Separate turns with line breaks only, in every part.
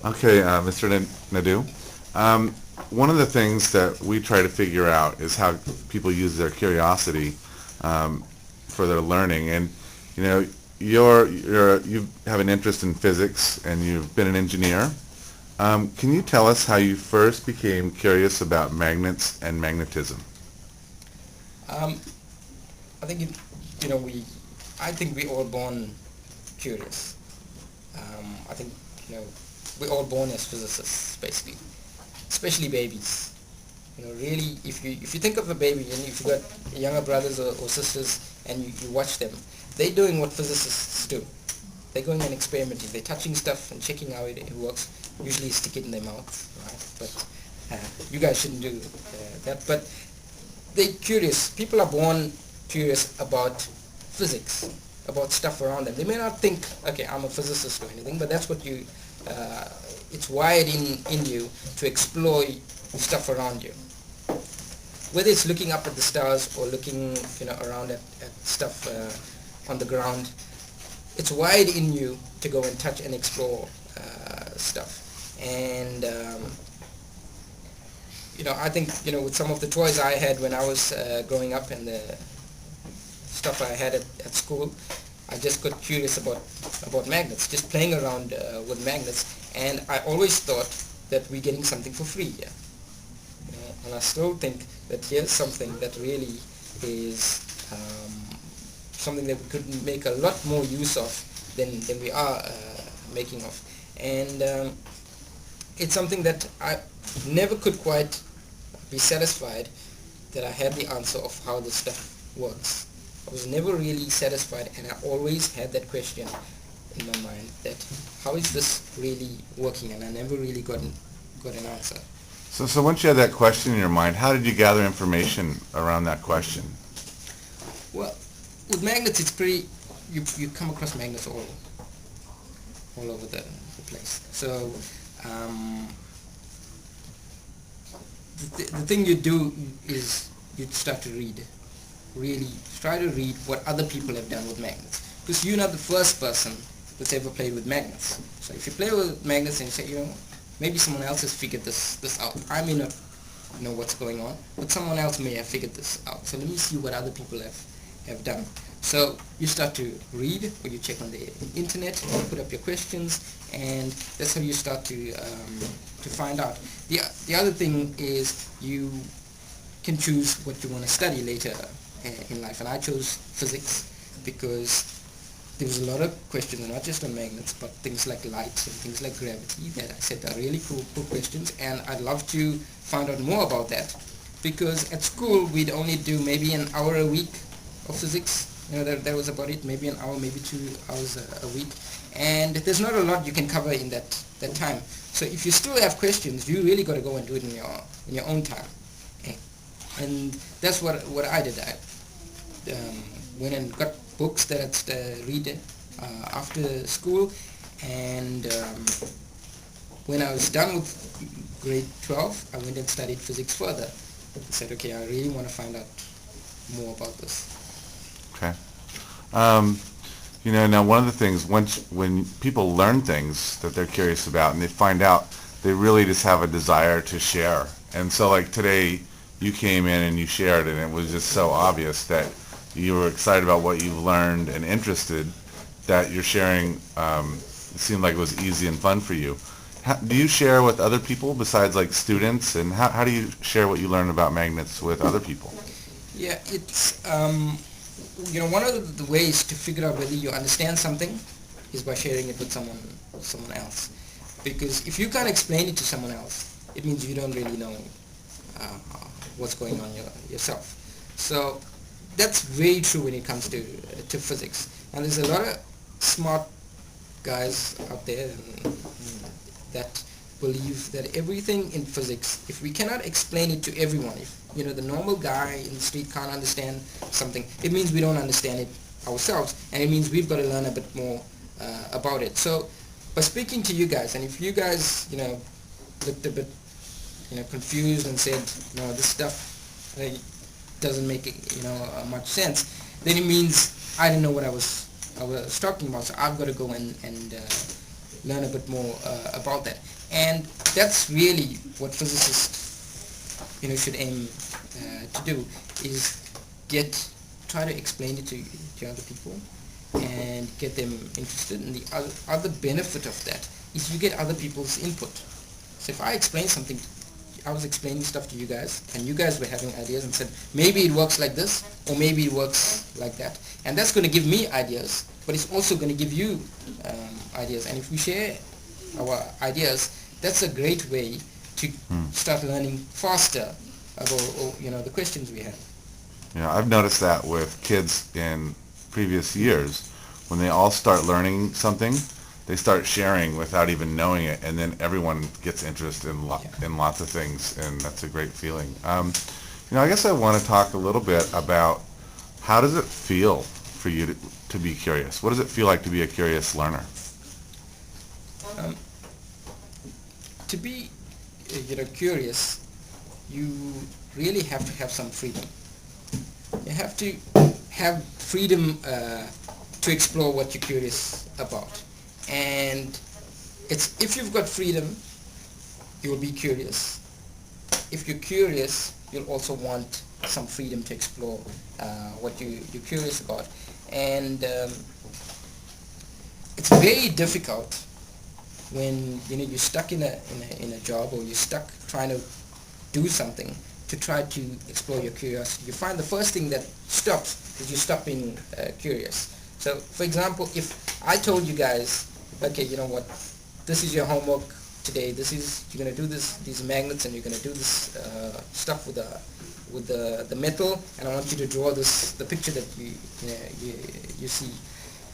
Okay, Mr. Naidoo. One of the things that we try to figure out is how people use their curiosity for their learning. And you know, you have an interest in physics, and you've been an engineer. Can you tell us how you first became curious about magnets and magnetism?
Um, I think you know we. I think we all born curious. I think we're all born as physicists, basically, especially babies. Really, if you think of a baby and if you got younger brothers or sisters and you watch them, they're doing what physicists do. They're going and experimenting. They're touching stuff and checking how it works. Usually stick it in their mouth, right? But you guys shouldn't do that. But they're curious. People are born curious about physics, about stuff around them. They may not think, okay, I'm a physicist or anything, but that's what it's wired in you to explore stuff around you. Whether it's looking up at the stars or looking, around at stuff on the ground, it's wired in you to go and touch and explore stuff. And I think with some of the toys I had when I was growing up and the stuff I had at school, I just got curious about magnets, just playing around with magnets, and I always thought that we're getting something for free here. And I still think that here's something that really is something that we could make a lot more use of than we are making of. And it's something that I never could quite be satisfied that I had the answer of how this stuff works. I was never really satisfied, and I always had that question in my mind that how is this really working, and I never really got an answer.
So once you had that question in your mind, how did you gather information around that question?
Well, with magnets, it's pretty. You come across magnets all over the place. So the thing you do is you start to read. Really try to read what other people have done with magnets, because you're not the first person that's ever played with magnets. So if you play with magnets and you say, maybe someone else has figured this out. I may not know what's going on, but someone else may have figured this out. So let me see what other people have done. So you start to read, or you check on the internet, you put up your questions, and that's how you start to find out. The other thing is you can choose what you want to study later in life, and I chose physics because there was a lot of questions, not just on magnets, but things like light and things like gravity that I said are really cool questions, and I'd love to find out more about that, because at school we'd only do maybe an hour a week of physics. That was about it, maybe an hour, maybe 2 hours a week, and there's not a lot you can cover in that time. So if you still have questions, you really got to go and do it in your own time. And that's what I did. I went and got books that I'd read after school, and when I was done with grade 12, I went and studied physics further. I said, okay, I really want to find out more about this.
Okay. Now one of the things, when people learn things that they're curious about and they find out, they really just have a desire to share. And so like today, you came in and you shared, and it was just so obvious that you were excited about what you've learned and interested that you're sharing. It seemed like it was easy and fun for you. Do you share with other people besides like students, and how do you share what you learn about magnets with other people?
Yeah, it's one of the ways to figure out whether you understand something is by sharing it with someone else. Because if you can't explain it to someone else, it means you don't really know what's going on yourself. So that's very true when it comes to physics. And there's a lot of smart guys out there that believe that everything in physics, if we cannot explain it to everyone, if the normal guy in the street can't understand something, it means we don't understand it ourselves, and it means we've got to learn a bit more about it. So by speaking to you guys, and if you guys looked a bit confused and said, this stuff doesn't make much sense, then it means I didn't know what I was talking about. So I've got to go and learn a bit more about that. And that's really what physicists, should aim to do, is try to explain it to other people and get them interested. And the other benefit of that is you get other people's input. So if I explain something, I was explaining stuff to you guys, and you guys were having ideas and said, maybe it works like this, or maybe it works like that. And that's going to give me ideas, but it's also going to give you ideas. And if we share our ideas, that's a great way to start learning faster about the questions we have.
Yeah, I've noticed that with kids in previous years, when they all start learning something, they start sharing without even knowing it, and then everyone gets interested in lots of things, and that's a great feeling. I guess I want to talk a little bit about how does it feel for you to be curious? What does it feel like to be a curious learner?
To be curious, you really have to have some freedom. You have to have freedom to explore what you're curious about. And if you've got freedom, you'll be curious. If you're curious, you'll also want some freedom to explore what you're curious about. And it's very difficult when you're stuck in a job, or you're stuck trying to do something to try to explore your curiosity. You find the first thing that stops is you stop being curious. So, for example, if I told you guys, okay, you know what, this is your homework today. You're gonna do these magnets, and you're gonna do this stuff with the metal, and I want you to draw the picture that you see.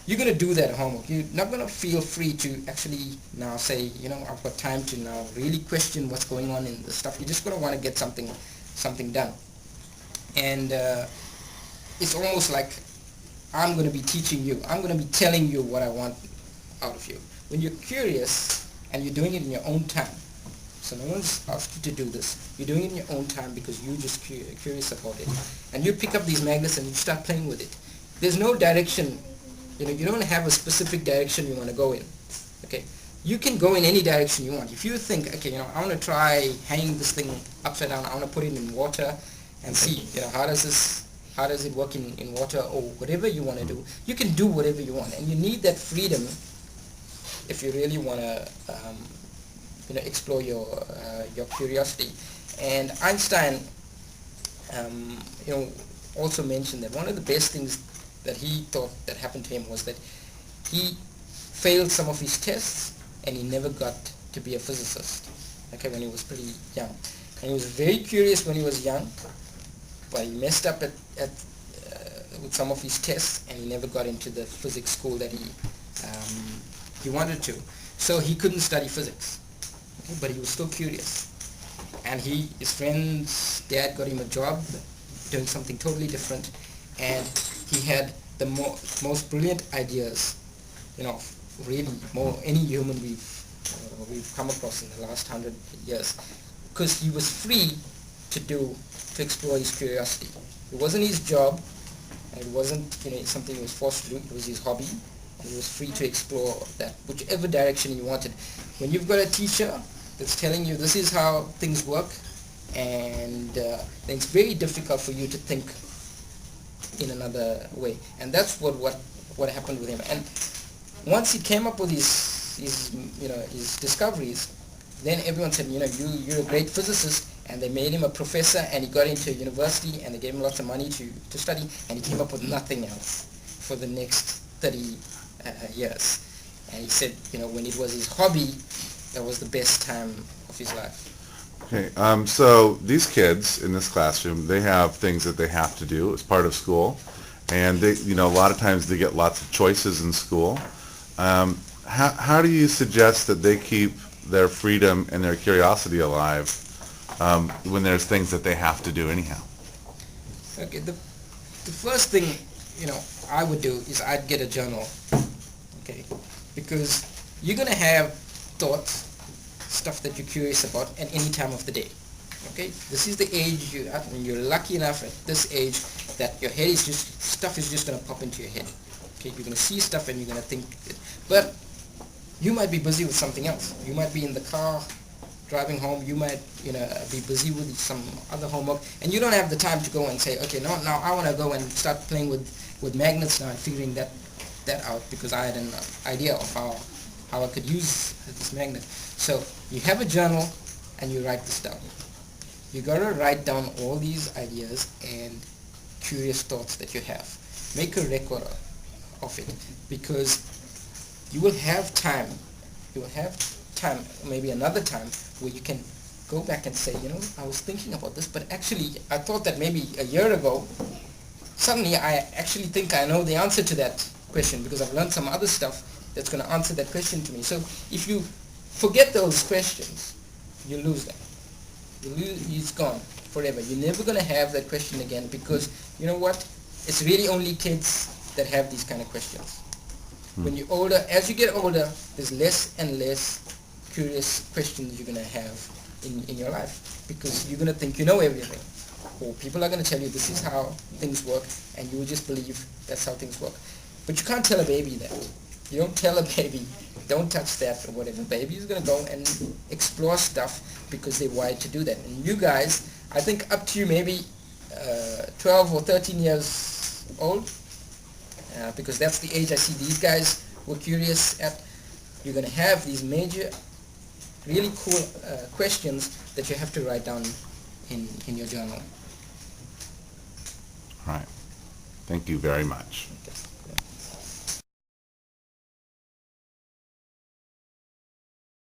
You're gonna do that at homework. You're not gonna feel free to actually now say, I've got time to now really question what's going on in the stuff. You're just gonna want to get something done. And it's almost like I'm going to be teaching you. I'm going to be telling you what I want out of you. When you're curious and you're doing it in your own time, so no one's asked you to do this. You're doing it in your own time because you're just curious about it. And you pick up these magnets and you start playing with it. There's no direction. You don't have a specific direction you want to go in. Okay? You can go in any direction you want. If you think, okay, I want to try hanging this thing upside down. I want to put it in water and see, how does it work in water, or whatever you want to do. You can do whatever you want, and you need that freedom if you really want to, explore your curiosity. And Einstein, also mentioned that one of the best things that he thought that happened to him was that he failed some of his tests, and he never got to be a physicist. Okay, when he was pretty young, and he was very curious when he was young, but he messed up with some of his tests, and he never got into the physics school that he wanted to. So he couldn't study physics, okay, but he was still curious. And his friend's dad got him a job doing something totally different, and he had the most brilliant ideas, really more any human we've come across in the last 100 years, because he was free to explore his curiosity. It wasn't his job, and it wasn't something he was forced to do. It was his hobby, and he was free to explore that whichever direction he wanted. When you've got a teacher that's telling you this is how things work, and then it's very difficult for you to think in another way. And that's what happened with him. And once he came up with his discoveries, then everyone said, you're a great physicist, and they made him a professor, and he got into university, and they gave him lots of money to study, and he came up with nothing else for the next 30 years. And he said, when it was his hobby, that was the best time of his life.
Okay, so these kids in this classroom, they have things that they have to do as part of school, and they, a lot of times they get lots of choices in school. How do you suggest that they keep their freedom and their curiosity alive when there's things that they have to do anyhow?
Okay, the first thing I would do is I'd get a journal. Okay, because you're gonna have thoughts, stuff that you're curious about at any time of the day. Okay, this is the age you're at, and you're lucky enough at this age that your head is stuff is just gonna pop into your head. Okay, you're gonna see stuff and you're gonna think it. But You might be busy with something else. You might be in the car driving home. You might, be busy with some other homework, and you don't have the time to go and say, okay, now I want to go and start playing with magnets now and figuring that out, because I had an idea of how I could use this magnet. So you have a journal and you write this down. You gotta write down all these ideas and curious thoughts that you have. Make a record of it, because you will have time. Maybe another time, where you can go back and say, I was thinking about this, but actually I thought that maybe a year ago. Suddenly I actually think I know the answer to that question, because I've learned some other stuff that's going to answer that question to me. So if you forget those questions, you lose them. It's gone forever. You're never going to have that question again, because you know what? It's really only kids that have these kind of questions. When you're older, as you get older, there's less and less curious questions you're going to have in your life, because you're going to think you know everything. Or people are going to tell you this is how things work, and you will just believe that's how things work. But you can't tell a baby that. You don't tell a baby, don't touch that or whatever. Baby is going to go and explore stuff because they're wired to do that. And you guys, I think up to you maybe 12 or 13 years old, because that's the age I see these guys were curious at. You're going to have these major, really cool questions that you have to write down in your journal.
Right. Thank you very much.
Okay.